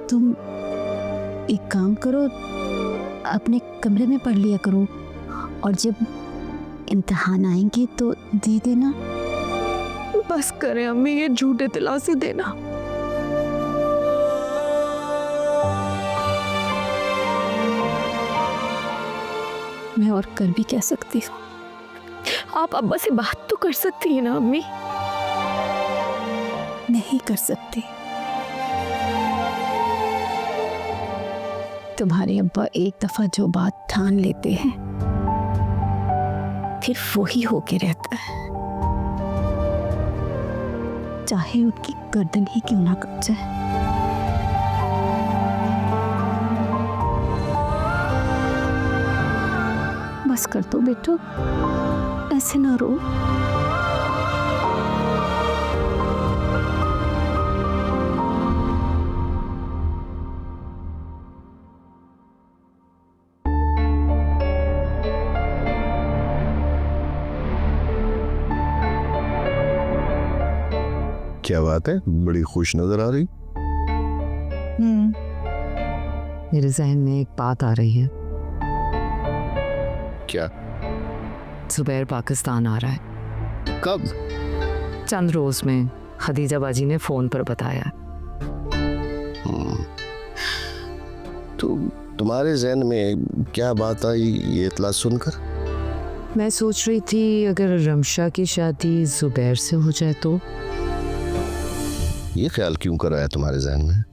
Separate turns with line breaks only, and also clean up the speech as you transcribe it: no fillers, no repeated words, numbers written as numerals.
तुम एक काम करो, अपने कमरे में पढ़ लिया करो और जब इम्तिहान आएंगे तो दे देना।
बस करें अम्मी, ये झूठे दिलासे देना।
मैं और कर भी कह सकती हूँ।
आप अब्बा से बात तो कर सकती हैं ना अम्मी।
नहीं कर सकती। तुम्हारे अब्बा एक दफा जो बात ठान लेते हैं फिर वो ही होके रहता है, चाहे उनकी गर्दन ही क्यों ना कट जाए। बस कर दो बेटो, ऐसे ना रो।
क्या बात है, बड़ी खुश नजर आ रही।
मेरे जहन में एक बात आ रही है।
क्या?
जुबैर पाकिस्तान आ रहा है।
कब?
चंद रोज में, खदीजा बाजी ने फोन पर बताया।
तो तुम्हारे जहन में क्या बात आई ये इतला सुनकर?
मैं सोच रही थी अगर रमशा की शादी जुबैर से हो जाए तो।
ये ख्याल क्यों कर आया तुम्हारे जहन में?